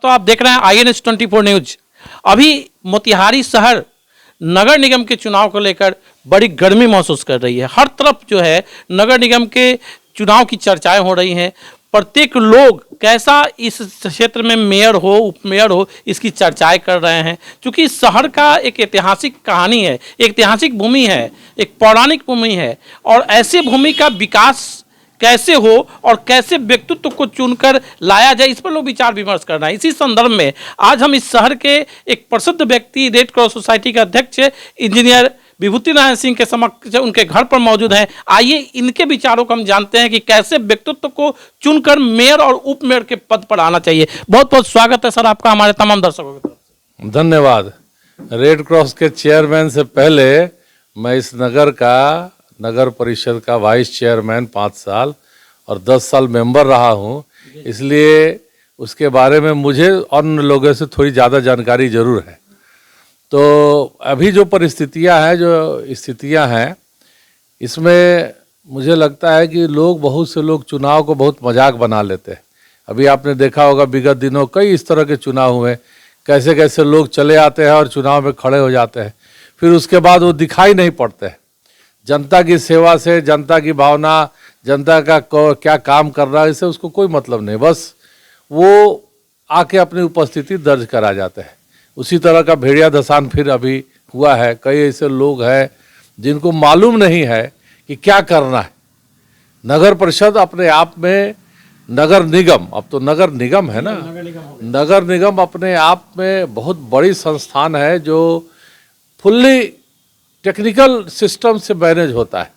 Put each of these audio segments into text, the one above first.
दोस्तों, आप देख रहे हैं INS 24 न्यूज। अभी मोतिहारी शहर नगर निगम के चुनाव को लेकर बड़ी गर्मी महसूस कर रही है। हर तरफ जो है नगर निगम के चुनाव की चर्चाएं हो रही हैं। प्रत्येक लोग कैसा इस क्षेत्र में मेयर हो, उपमेयर हो, इसकी चर्चाएं कर रहे हैं। क्योंकि इस शहर का एक ऐतिहासिक कहानी है, एक ऐतिहासिक भूमि है, एक पौराणिक भूमि है। और ऐसे भूमि का विकास कैसे हो और कैसे व्यक्तित्व को चुनकर लाया जाए, इस पर लोग विचार विमर्श कर रहे हैं। इसी संदर्भ में आज हम इस शहर के एक प्रसिद्ध व्यक्ति, रेड क्रॉस सोसाइटी के अध्यक्ष इंजीनियर विभूति नारायण सिंह के समक्ष उनके घर पर मौजूद हैं। आइए इनके विचारों को हम जानते हैं कि कैसे व्यक्तित्व को चुनकर मेयर और उप मेयर के पद पर आना चाहिए। बहुत बहुत स्वागत है सर आपका हमारे तमाम दर्शकों की तरफ से। धन्यवाद। रेड क्रॉस के चेयरमैन से पहले मैं इस नगर परिषद का वाइस चेयरमैन 5 साल और 10 साल मेंबर रहा हूँ, इसलिए उसके बारे में मुझे अन्य लोगों से थोड़ी ज़्यादा जानकारी जरूर है। तो अभी जो परिस्थितियाँ हैं, जो स्थितियाँ हैं, इसमें मुझे लगता है कि बहुत से लोग चुनाव को बहुत मजाक बना लेते हैं। अभी आपने देखा होगा विगत दिनों कई इस तरह के चुनाव हुए, कैसे कैसे लोग चले आते हैं और चुनाव में खड़े हो जाते हैं, फिर उसके बाद वो दिखाई नहीं पड़ते हैं। जनता की सेवा से, जनता की भावना, जनता का क्या काम कर रहा है, इससे उसको कोई मतलब नहीं, बस वो आके अपनी उपस्थिति दर्ज करा जाते हैं। उसी तरह का भेड़िया धसान फिर अभी हुआ है। कई ऐसे लोग हैं जिनको मालूम नहीं है कि क्या करना है। नगर परिषद अपने आप में, नगर निगम, अब तो नगर निगम है ना, नगर निगम अपने आप में बहुत बड़ी संस्थान है जो फुल्ली टेक्निकल सिस्टम से मैनेज होता है।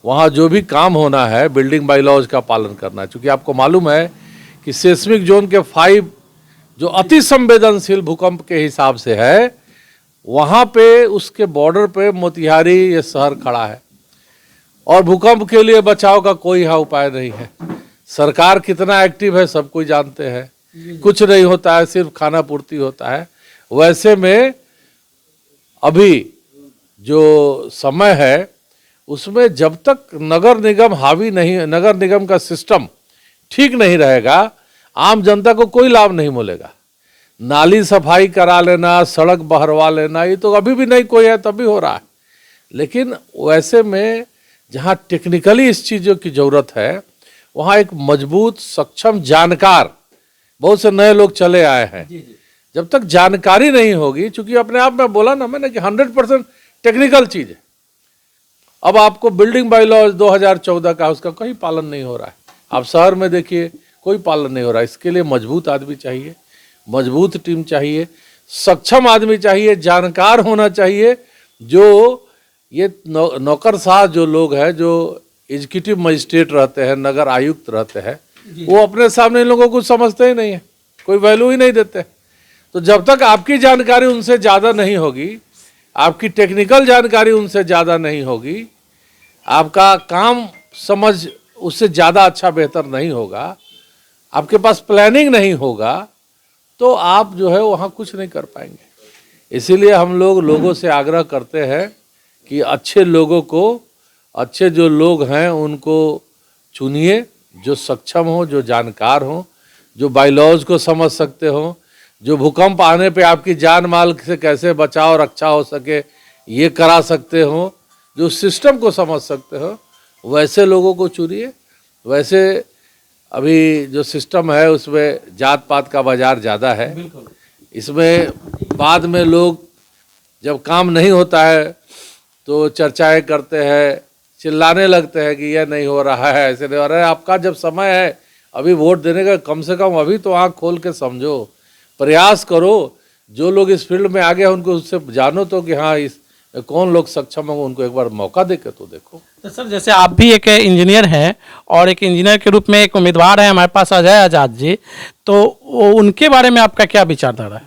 वहाँ जो भी काम होना है, बिल्डिंग बाई लॉज का पालन करना है। क्योंकि आपको मालूम है कि सेस्मिक जोन के 5 जो अति संवेदनशील भूकंप के हिसाब से है, वहाँ पे उसके बॉर्डर पे मोतिहारी ये शहर खड़ा है और भूकंप के लिए बचाव का कोई यहाँ उपाय नहीं है। सरकार कितना एक्टिव है सब कोई जानते हैं, कुछ नहीं होता है, सिर्फ खाना पूर्ति होता है। वैसे में अभी जो समय है उसमें जब तक नगर निगम हावी नहीं, नगर निगम का सिस्टम ठीक नहीं रहेगा, आम जनता को कोई लाभ नहीं मिलेगा। नाली सफाई करा लेना, सड़क बहरवा लेना, ये तो अभी भी नहीं कोई है, तभी हो रहा है। लेकिन वैसे में जहाँ टेक्निकली इस चीज़ों की ज़रूरत है, वहाँ एक मजबूत, सक्षम, जानकार, बहुत से नए लोग चले आए हैं। जब तक जानकारी नहीं होगी, चूंकि अपने आप में बोला ना मैंने कि 100% टेक्निकल चीज़ है। अब आपको बिल्डिंग बाई लॉ 2014 का, उसका कहीं पालन नहीं हो रहा है। आप शहर में देखिए कोई पालन नहीं हो रहा है। इसके लिए मजबूत आदमी चाहिए, मजबूत टीम चाहिए, सक्षम आदमी चाहिए, जानकार होना चाहिए। जो ये नौकरशाह जो लोग हैं, जो एग्जीक्यूटिव मजिस्ट्रेट रहते हैं, नगर आयुक्त रहते हैं, वो अपने सामने इन लोगों को कुछ समझते ही नहीं है, कोई वैल्यू ही नहीं देते। तो जब तक आपकी जानकारी उनसे ज़्यादा नहीं होगी, आपकी टेक्निकल जानकारी उनसे ज़्यादा नहीं होगी, आपका काम समझ उससे ज़्यादा अच्छा बेहतर नहीं होगा, आपके पास प्लानिंग नहीं होगा, तो आप जो है वहाँ कुछ नहीं कर पाएंगे। इसीलिए हम लोगों से आग्रह करते हैं कि अच्छे लोगों को, अच्छे जो लोग हैं उनको चुनिए, जो सक्षम हो, जो जानकार हो, जो बायलॉज को समझ सकते हो, जो भूकंप आने पे आपकी जान माल से कैसे बचाव रक्षा हो सके ये करा सकते हो, जो सिस्टम को समझ सकते हो, वैसे लोगों को चुनिए। वैसे अभी जो सिस्टम है उसमें जात पात का बाजार ज़्यादा है। इसमें बाद में लोग जब काम नहीं होता है तो चर्चाएं करते हैं, चिल्लाने लगते हैं कि यह नहीं हो रहा है, ऐसे नहीं हो रहा है। आपका जब समय है अभी वोट देने का, कम से कम अभी तो आँख खोल के समझो, प्रयास करो। जो लोग इस फील्ड में आगे हैं उनको उससे जानो तो कि हाँ इस कौन लोग सक्षम होंगे, उनको एक बार मौका दे के तो देखो। तो सर जैसे आप भी एक इंजीनियर हैं और एक इंजीनियर के रूप में एक उम्मीदवार है हमारे पास अजय आज़ाद जी, तो उनके बारे में आपका क्या विचारधारा है?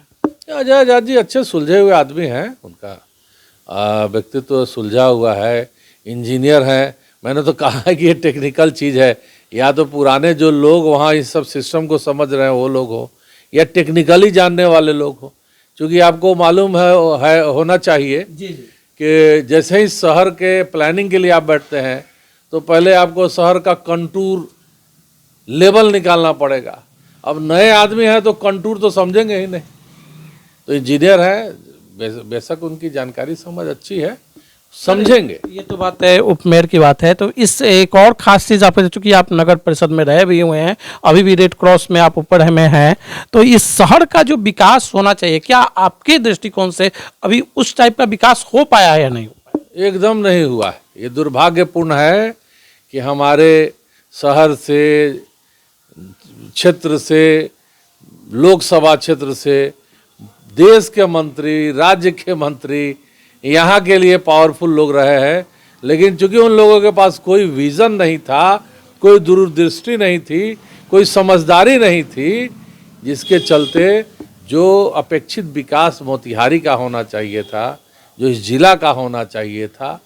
अजय आज़ाद जी अच्छे सुलझे हुए आदमी हैं, उनका व्यक्तित्व सुलझा हुआ है, इंजीनियर हैं। मैंने तो कहा है कि ये टेक्निकल चीज़ है, या तो पुराने जो लोग वहाँ इस सब सिस्टम को समझ रहे हैं वो लोग हो, या टेक्निकली जानने वाले लोग हो। क्योंकि आपको मालूम है होना चाहिए कि जैसे ही शहर के प्लानिंग के लिए आप बैठते हैं तो पहले आपको शहर का कंटूर लेवल निकालना पड़ेगा। अब नए आदमी हैं तो कंटूर तो समझेंगे ही नहीं, तो इंजीनियर हैं, बेशक उनकी जानकारी समझ अच्छी है, समझेंगे। ये तो बात है, उपमेयर की बात है। तो इस एक और खास चीज़ आप, चूंकि आप नगर परिषद में रहे भी हुए हैं, अभी भी रेड क्रॉस में आप ऊपर में हैं, तो इस शहर का जो विकास होना चाहिए, क्या आपके दृष्टिकोण से अभी उस टाइप का विकास हो पाया है या नहीं हो पाया? एकदम नहीं हुआ है। ये दुर्भाग्यपूर्ण है कि हमारे शहर से, क्षेत्र से, लोकसभा क्षेत्र से देश के मंत्री, राज्य के मंत्री यहाँ के लिए पावरफुल लोग रहे हैं, लेकिन चूंकि उन लोगों के पास कोई विजन नहीं था, कोई दूरदृष्टि नहीं थी, कोई समझदारी नहीं थी, जिसके चलते जो अपेक्षित विकास मोतिहारी का होना चाहिए था, जो इस जिला का होना चाहिए था,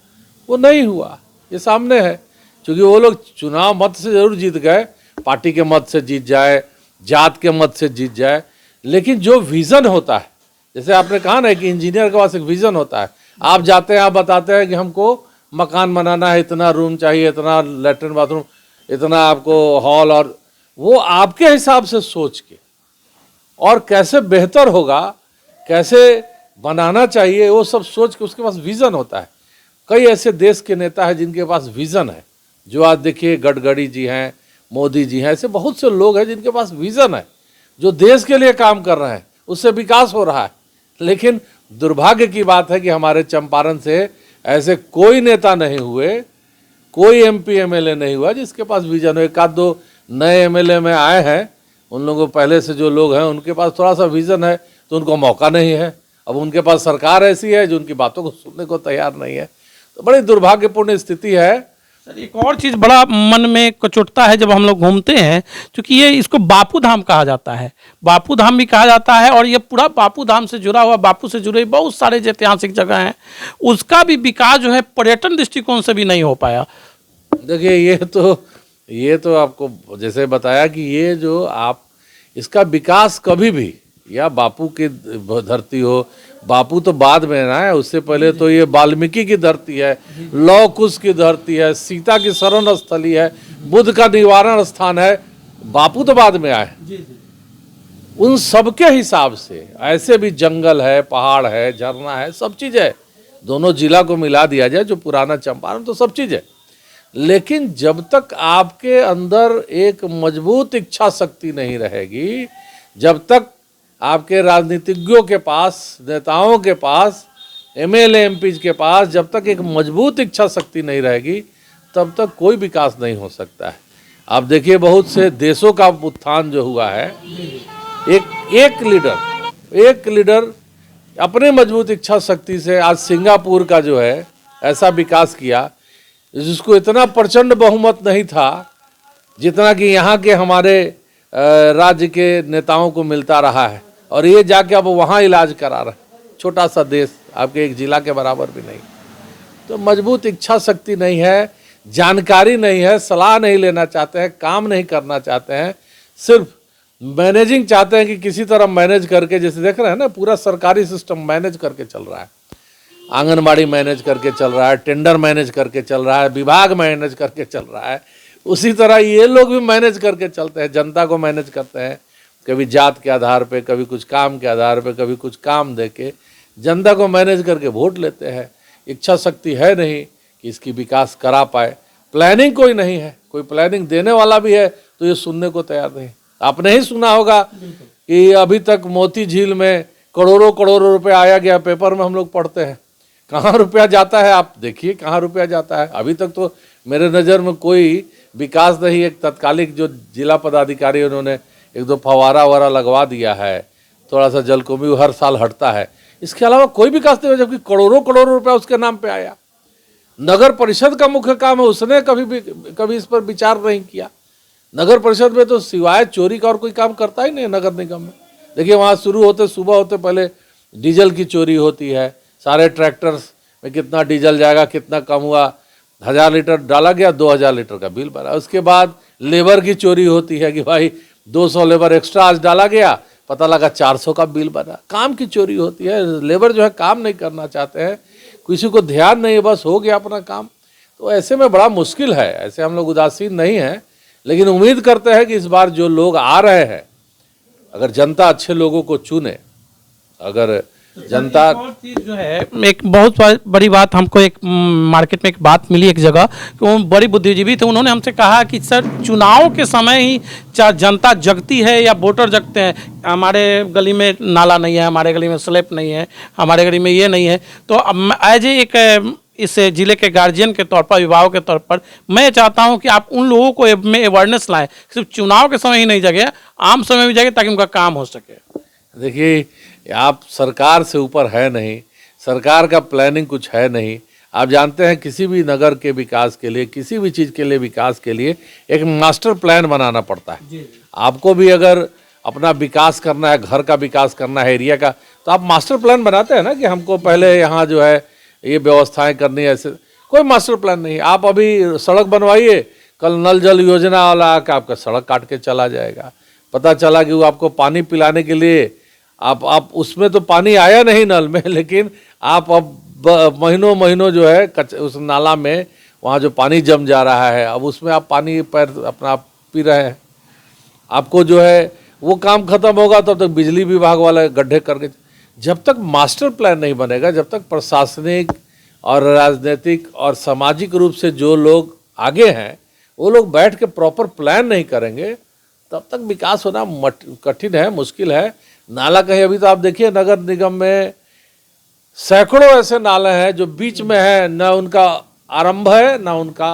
वो नहीं हुआ। ये सामने है। क्योंकि वो लोग चुनाव मत से जरूर जीत गए, पार्टी के मत से जीत जाए, जात के मत से जीत जाए, लेकिन जो विज़न होता है, जैसे आपने कहा ना कि इंजीनियर के पास एक विज़न होता है, आप जाते हैं, आप बताते हैं कि हमको मकान बनाना है, इतना रूम चाहिए, इतना लेटरिन बाथरूम, इतना आपको हॉल, और वो आपके हिसाब से सोच के और कैसे बेहतर होगा, कैसे बनाना चाहिए, वो सब सोच के उसके पास विज़न होता है। कई ऐसे देश के नेता हैं जिनके पास विज़न है, जो आज देखिए गडकरी जी हैं, मोदी जी हैं, ऐसे बहुत से लोग हैं जिनके पास विज़न है, जो देश के लिए काम कर रहे हैं, उससे विकास हो रहा है। लेकिन दुर्भाग्य की बात है कि हमारे चंपारण से ऐसे कोई नेता नहीं हुए, कोई एमपी एमएलए नहीं हुआ जिसके पास विजन हो। एक आध दो नए एमएलए में आए हैं, उन लोगों पहले से जो लोग हैं उनके पास थोड़ा सा विजन है, तो उनको मौका नहीं है। अब उनके पास सरकार ऐसी है जो उनकी बातों को सुनने को तैयार नहीं है, तो बड़ी दुर्भाग्यपूर्ण स्थिति है। सर, एक और चीज़ बड़ा मन में कचोटता है जब हम लोग घूमते हैं, क्योंकि ये इसको बापू धाम कहा जाता है, बापू धाम भी कहा जाता है, और ये पूरा बापू धाम से जुड़ा हुआ, बापू से जुड़े बहुत सारे जो ऐतिहासिक जगह हैं, उसका भी विकास जो है पर्यटन दृष्टिकोण से भी नहीं हो पाया। देखिए ये तो आपको जैसे बताया कि ये जो आप इसका विकास कभी भी, या बापू की धरती हो, बापू तो बाद में ना है, उससे पहले तो ये वाल्मीकि की धरती है, लौह कुश की धरती है, सीता की शरण स्थली है, बुद्ध का निवारण स्थान है, बापू तो बाद में आए। उन सब के हिसाब से ऐसे भी जंगल है, पहाड़ है, झरना है, सब चीज़ है। दोनों जिला को मिला दिया जाए, जो पुराना चंपारण, तो सब चीज़ है। लेकिन जब तक आपके अंदर एक मजबूत इच्छा शक्ति नहीं रहेगी, जब तक आपके राजनीतिज्ञों के पास, नेताओं के पास, एमएलए एमपी के पास जब तक एक मजबूत इच्छा शक्ति नहीं रहेगी, तब तक कोई विकास नहीं हो सकता है। आप देखिए बहुत से देशों का उत्थान जो हुआ है, एक लीडर अपने मजबूत इच्छा शक्ति से आज सिंगापुर का जो है ऐसा विकास किया, जिसको इतना प्रचंड बहुमत नहीं था जितना कि यहाँ के हमारे राज्य के नेताओं को मिलता रहा है, और ये जाके अब वहाँ इलाज करा रहे। छोटा सा देश, आपके एक जिला के बराबर भी नहीं। तो मजबूत इच्छा शक्ति नहीं है, जानकारी नहीं है, सलाह नहीं लेना चाहते हैं, काम नहीं करना चाहते हैं, सिर्फ मैनेजिंग चाहते हैं कि किसी तरह मैनेज करके, जैसे देख रहे हैं ना, पूरा सरकारी सिस्टम मैनेज करके चल रहा है, आंगनबाड़ी मैनेज करके चल रहा है, टेंडर मैनेज करके चल रहा है, विभाग मैनेज करके चल रहा है। उसी तरह ये लोग भी मैनेज करके चलते हैं, जनता को मैनेज करते हैं, कभी जात के आधार पे, कभी कुछ काम के आधार पे, कभी कुछ काम देके जनता को मैनेज करके वोट लेते हैं। इच्छा शक्ति है नहीं कि इसकी विकास करा पाए, प्लानिंग कोई नहीं है, कोई प्लानिंग देने वाला भी है तो ये सुनने को तैयार नहीं। आपने ही सुना होगा कि अभी तक मोती झील में करोड़ों करोड़ों रुपए आया गया, पेपर में हम लोग पढ़ते हैं। कहाँ रुपया जाता है, आप देखिए कहाँ रुपया जाता है। अभी तक तो मेरे नज़र में कोई विकास नहीं। एक तत्कालिक जो जिला पदाधिकारी, उन्होंने एक दो फवारा ववारा लगवा दिया है, थोड़ा सा जलकुंभी हर साल हटता है, इसके अलावा कोई विकास नहीं हुआ, जबकि करोड़ों करोड़ों रुपया उसके नाम पे आया। नगर परिषद का मुख्य काम है, उसने कभी इस पर विचार नहीं किया। नगर परिषद में तो सिवाय चोरी का और कोई काम करता ही नहीं नगर निगम में। देखिए वहाँ शुरू होते, सुबह होते पहले डीजल की चोरी होती है, सारे ट्रैक्टर्स में कितना डीजल जाएगा, कितना कम हुआ, 1000 लीटर डाला गया, 2000 लीटर का बिल बना। उसके बाद लेबर की चोरी होती है कि भाई 200 लेबर एक्स्ट्रा आज डाला गया, पता लगा 400 का बिल बना। काम की चोरी होती है, लेबर जो है काम नहीं करना चाहते हैं, किसी को ध्यान नहीं है, बस हो गया अपना काम। तो ऐसे में बड़ा मुश्किल है। ऐसे हम लोग उदासीन नहीं हैं, लेकिन उम्मीद करते हैं कि इस बार जो लोग आ रहे हैं अगर जनता अच्छे लोगों को चुने, अगर जनता एक और चीज जो है, एक बहुत बड़ी बात हमको एक मार्केट में एक बात मिली एक जगह कि वो बड़ी बुद्धिजीवी थे, उन्होंने हमसे कहा कि सर चुनाव के समय ही जनता जगती है या वोटर जगते हैं। हमारे गली में नाला नहीं है, हमारे गली में स्लैब नहीं है, हमारे गली में ये नहीं है। तो एज एक इस जिले के गार्जियन के तौर पर, अभिभावक के तौर पर मैं चाहता हूं कि आप उन लोगों को में अवेयरनेस लाएं, सिर्फ चुनाव के समय ही नहीं जगे, आम समय भी जगे ताकि उनका काम हो सके। देखिए, आप सरकार से ऊपर है नहीं, सरकार का प्लानिंग कुछ है नहीं। आप जानते हैं किसी भी नगर के विकास के लिए, किसी भी चीज़ के लिए विकास के लिए एक मास्टर प्लान बनाना पड़ता है। आपको भी अगर अपना विकास करना है, घर का विकास करना है, एरिया का, तो आप मास्टर प्लान बनाते हैं ना कि हमको पहले यहाँ जो है ये व्यवस्थाएं करनी है। ऐसे कोई मास्टर प्लान नहीं। आप अभी सड़क बनवाइए, कल नल जल योजना वाला आकर आपका सड़क काट के चला जाएगा। पता चला कि वो आपको पानी पिलाने के लिए आप उसमें तो पानी आया नहीं नल में, लेकिन आप अब महीनों महीनों जो है उस नाला में वहाँ जो पानी जम जा रहा है, अब उसमें आप पानी पैर अपना पी रहे हैं। आपको जो है वो काम खत्म होगा तब तक बिजली विभाग वाले गड्ढे करके। जब तक मास्टर प्लान नहीं बनेगा, जब तक प्रशासनिक और राजनीतिक और सामाजिक रूप से जो लोग आगे हैं वो लोग बैठ के प्रॉपर प्लान नहीं करेंगे, तब तक विकास होना कठिन है, मुश्किल है। नाला कहीं, अभी तो आप देखिए नगर निगम में सैकड़ों ऐसे नाले हैं जो बीच में है, न उनका आरंभ है न उनका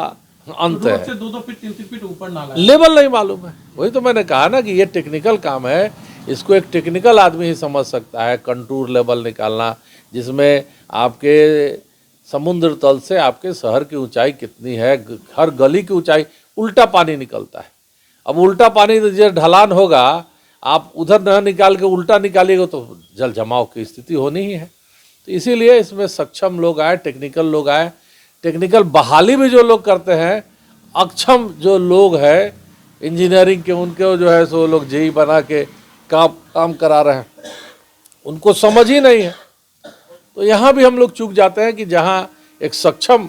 अंत है। 2-2 फीट 3 फीट ऊपर नाला है, लेवल नहीं मालूम है। वही तो मैंने कहा ना कि ये टेक्निकल काम है, इसको एक टेक्निकल आदमी ही समझ सकता है। कंटूर लेवल निकालना, जिसमें आपके समुद्र तल से आपके शहर की ऊंचाई कितनी है, हर गली की ऊंचाई, उल्टा पानी निकलता है। अब उल्टा पानी तो जो ढलान होगा, आप उधर न निकाल के उल्टा निकालिएगा तो जल जमाव की स्थिति होनी ही है। तो इसीलिए इसमें सक्षम लोग आए, टेक्निकल लोग आए। टेक्निकल बहाली भी जो लोग करते हैं, अक्षम जो लोग हैं इंजीनियरिंग के, उनके जो है सो लोग जेई बना के काम करा रहे हैं, उनको समझ ही नहीं है। तो यहाँ भी हम लोग चूक जाते हैं कि जहाँ एक सक्षम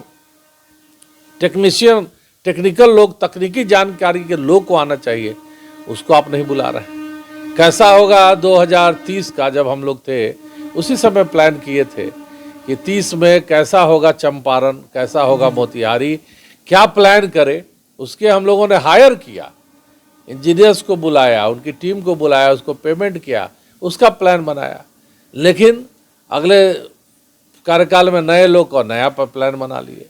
टेक्नीशियन, टेक्निकल लोग, तकनीकी जानकारी के लोग को आना चाहिए, उसको आप नहीं बुला रहे हैं। कैसा होगा 2030 का, जब हम लोग थे उसी समय प्लान किए थे कि 30 में कैसा होगा चंपारण, कैसा होगा मोतिहारी, क्या प्लान करे। उसके हम लोगों ने हायर किया, इंजीनियर्स को बुलाया, उनकी टीम को बुलाया, उसको पेमेंट किया, उसका प्लान बनाया। लेकिन अगले कार्यकाल में नए लोग को नया प्लान बना लिए,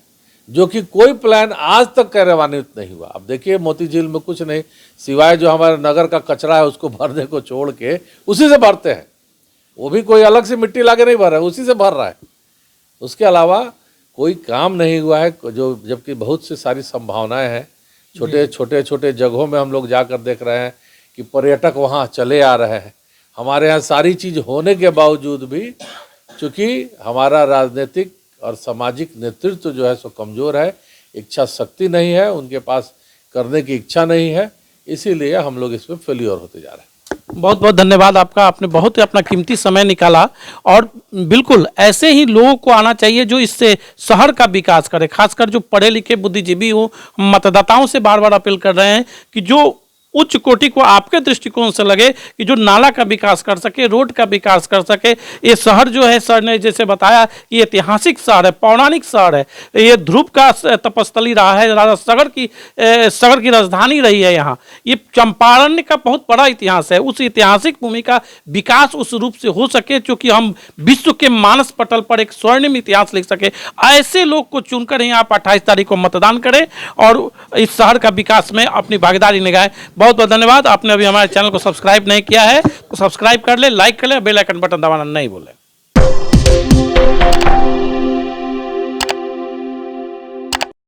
जो कि कोई प्लान आज तक कार्यान्वित नहीं हुआ। अब देखिए मोती झील में कुछ नहीं, सिवाय जो हमारे नगर का कचरा है उसको भरने को छोड़ के उसी से भरते हैं। वो भी कोई अलग से मिट्टी लाके नहीं भर रहा है, उसी से भर रहा है। उसके अलावा कोई काम नहीं हुआ है, जो जबकि बहुत सी सारी संभावनाएं हैं। छोटे जगहों में हम लोग जाकर देख रहे हैं कि पर्यटक वहाँ चले आ रहे हैं। हमारे यहाँ सारी चीज़ होने के बावजूद भी चूँकि हमारा राजनीतिक और सामाजिक नेतृत्व जो है सो कमज़ोर है, इच्छा शक्ति नहीं है, उनके पास करने की इच्छा नहीं है, इसीलिए हम लोग इसमें फेल्योर होते जा रहे हैं। बहुत बहुत धन्यवाद आपका, आपने बहुत ही अपना कीमती समय निकाला। और बिल्कुल ऐसे ही लोगों को आना चाहिए जो इससे शहर का विकास करे, खासकर जो पढ़े लिखे बुद्धिजीवी हो। मतदाताओं से बार बार अपील कर रहे हैं कि जो उच्च कोटि को आपके दृष्टिकोण से लगे कि जो नाला का विकास कर सके, रोड का विकास कर सके। ये शहर जो है, सर ने जैसे बताया कि ऐतिहासिक शहर है, पौराणिक शहर है, ये ध्रुव का तपस्थली रहा है, राजा सगर की राजधानी रही है। यहाँ ये चंपारण का बहुत बड़ा इतिहास है। उस ऐतिहासिक भूमि का विकास उस रूप से हो सके क्योंकि हम विश्व के मानस पटल पर एक स्वर्णिम इतिहास लिख सके। ऐसे लोग को चुनकर ही आप 28 तारीख को मतदान करें और इस शहर का विकास में अपनी भागीदारी निभाएं। बहुत बहुत धन्यवाद। आपने अभी हमारे चैनल को सब्सक्राइब नहीं किया है तो सब्सक्राइब कर ले, लाइक कर ले, बेल आइकन बटन दबाना नहीं भूलें।